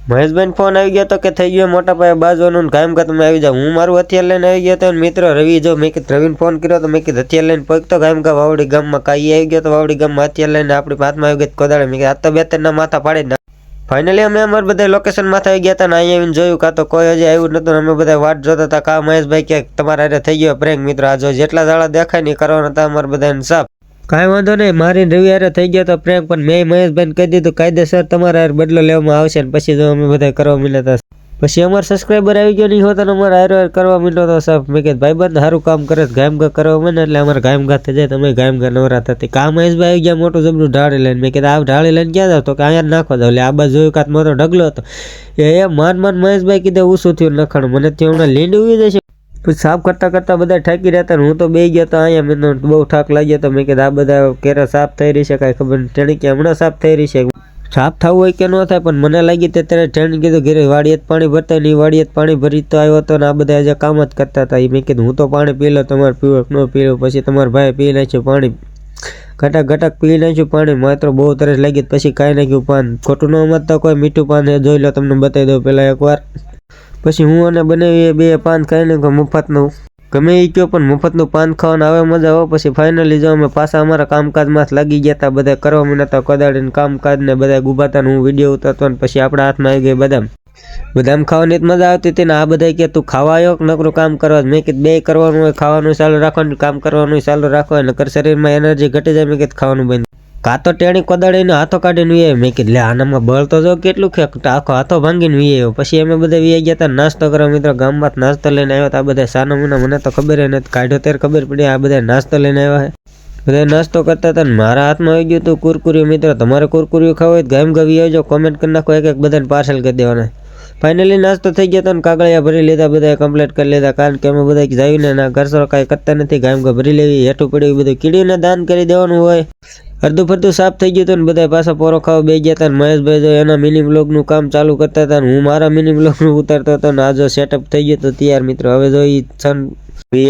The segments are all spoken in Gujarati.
મહેશભાઈ ફોન આવી ગયો તો કે થઈ ગયો મોટા પાયે બાજવાનું કામ કા તમે આવી જાવ। હું મારું હથિયાર લઈને આવી ગયો તો મિત્ર રવિ જો મેં કીધું રવિને ફોન કર્યો તો મેં કીધું હથિયાર લઈને પગતો કામ કા વાવડી ગામમાં કાઈ આવી ગયો તો વાવડી ગામમાં હથિયાર લઈને આપણી હાથમાં આવી ગઈ કોદાળે મેં કીધું આ તો બે ત્રણ માથા પાડી ના। ફાઇનલી અમે અમારા બધા લોકેશન માથે આવી ગયા હતા ને અહીંયા આવીને જોયું કાં તો કોઈ હજી આવ્યું નતું। અમે બધા વાટ જોતા હતા કા મહેશભાઈ કે તમારા હારે થઈ ગયો પ્રેન્ક મિત્ર આ જો જેટલા દાડા દેખાય નહીં કરવાના હતા અમારા બધાને સાફ। કાંઈ વાંધો નહીં મારી રવિ હારે થઈ ગયો તો પ્રેન્ક પણ મેં મહેશભાઈને કહી દીધું કાયદેસર તમારા હારે બદલો લેવામાં આવશે ને પછી જો અમે બધા કરવા મળ્યા હતા। પછી અમારા સબસ્ક્રાઈબર આવી ગયો નહીં હોતા ને અમારા હારે કરવા મળ્યો હતો સાહેબ। મેં કીધું ભાઈબંધ સારું કામ કરે ગાયમ ગા કરવા મને એટલે અમારે ગાયમ ગા થઈ જાય તમે ગાયમ ગા નવરા થતી કા મહેશભાઈ આવી ગયા મોટું જબરું ઢાળી લઈને। મેં કીધું આ ઢાળી લઈને ક્યાં જાવ તો કે અહીંયા નાખવા જાવ એટલે આ બાજુ જોયું કાત મોટો ઢગલો હતો એ માન મહેશભાઈ કીધું ઊંચું થયું લખણ મને ત્યાં હમણાં લીંડ ઉવી જશે। પછી સાફ કરતા કરતા બધા ઠાકી રહેતા ને હું તો બે ગયો તો અહીંયા મને બહુ ઠાક લાગ્યો તો મેં કીધું આ બધા કેરા સાફ થઈ રહી છે કાંઈ ખબર નહીં ટેણી કે હમણાં સાફ થઈ રહી છે સાફ થવું હોય કે ન થાય પણ મને લાગી ત્યારે ટેણી કીધું ઘરે વાડીએ પાણી ભરતા નહીં વાડીએ પાણી ભરી તો આવ્યો હતો ને આ બધા આજે કામ જ કરતા હતા મેં કીધું હું તો પાણી પી લો તમારે પીવો ન પીવો પછી તમારા ભાઈ પી નાખ્યું પાણી ઘટક પી નાખ્યું પાણી માત્ર બહુ તરસ લાગી પછી કાંઈ નાખ્યું પાન ખોટું ન સમજતા કોઈ મીઠું પાન એ જોઈ લો તમને બતાવી દઉં પહેલાં એકવાર। પછી હું અને બનાવી બે પાન ખાઈને મફતનું ગમે એ કહો પણ મફતનું પાન ખાવાનું આવે મજા આવે। પછી ફાઇનલી જો અમે પાછા અમારા કામકાજમાં લાગી ગયા હતા બધા કરવા માંડ્યા કોદાળીને કામકાજ ને બધા ગુબાતા હું વિડીયો ઉતારતો ને પછી આપણા હાથમાં આવી ગઈ બદામ ખાવાની મજા આવતી હતી ને આ બધા કે તું ખાવા આવ્યો નકરું કામ કરવા મેં કીધું બે કરવાનું હોય ખાવાનું ચાલુ રાખવાનું કામ કરવાનું ચાલુ રાખવા નકર શરીરમાં એનર્જી ઘટી જાય મેં કીધું ખાવાનું બંધ કાં તો ટેણી કોદાળીને હાથો કાઢીને વીએ મેં કીધું લે આનામાં બળ તો જો કેટલું આખો હાથો ભાંગીને વીએ પછી અમે બધા વી ગયા હતા નાસ્તો કરવા મિત્રો ગામમાં નાસ્તો લઈને આવ્યા હતા આ બધા સાના મુના મને તો ખબર નથી કાઢ્યો ત્યારે ખબર પડી આ બધા નાસ્તો લઈને આવ્યા છે બધા નાસ્તો કરતા હતા ને મારા હાથમાં આવી ગયું હતું કુરકુરિયું મિત્રો તમારે કુરકુરિયું ખાવ હોય ગામ ગવી આવજો કોમેન્ટ કરી નાખો એક બધાને પાર્સલ કરી દેવાના। ફાઇનલી નાસ્તો થઈ ગયો હતો ને કાગળિયા ભરી લીધા બધા કમ્પ્લીટ કરી લીધા કારણ કે અમે બધા જઈને ના ઘરસો કાંઈ કરતા નથી ગામ ભરી લેવી હેઠું પડ્યું બધું કીડીને દાન કરી દેવાનું હોય। અડધું ફરતું સાફ થઈ ગયું હતું ને બધા પાછા પોરો ખાવા બે ગયા હતા ને મહેશભાઈ જો એના મિની બ્લોગનું કામ ચાલુ કરતા હતા ને હું મારા મિની બ્લોગનું ઉતારતો હતો ને આ જો સેટઅપ થઈ ગયું હતું તૈયાર મિત્રો હવે જો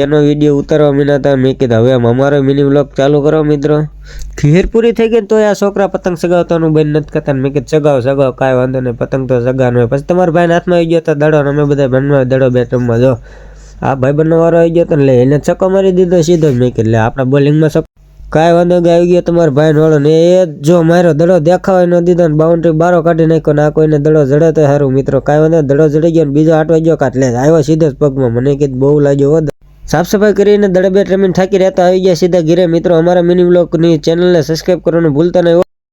એનો વિડીયો ઉતારવા મીના હતા મેં કીધું હવે અમારો મિની બ્લોગ ચાલુ કરો મિત્રો। ખીર પૂરી થઈ ગઈ તો આ છોકરા પતંગ સગાવતાનું બંધ નથી કરતા મેં કીધું સગાવ કાંઈ વાંધો નહીં પતંગ તો સગાનો હોય। પછી તમારા ભાઈને હાથમાં આવી ગયો હતો દડો અમે બધા બનવા દડો બેટમાં જો આ ભાઈ બનનો વારો આવી ગયો હતો એટલે એને છક્કો મારી દીધો સીધો મેં કીધું આપણા બોલિંગમાં છક્કો કાંઈ વાંધો આવી ગયો તમારા ભાઈ વાળો ને એ જો મારો દડો દેખાવા ન દીધો ને બાઉન્ડ્રી બારો કાઢી નાખ્યો ને આ કોઈને દડો જડે તો સારું મિત્રો કાંઈ વાંધો દડો જડી ગયો ને બીજો આટવા ગયો કાટ લે આવ્યો સીધો જ પગમાં મને કીધું બહુ લાગ્યો સાફ સફાઈ કરીને દડે બેટ રમીને થાકી રહેતા આવી ગયા સીધા ઘરે મિત્રો। અમારા મિની બ્લોગની ચેનલને સબસ્ક્રાઈબ કરવાનું ભૂલતા નહીં।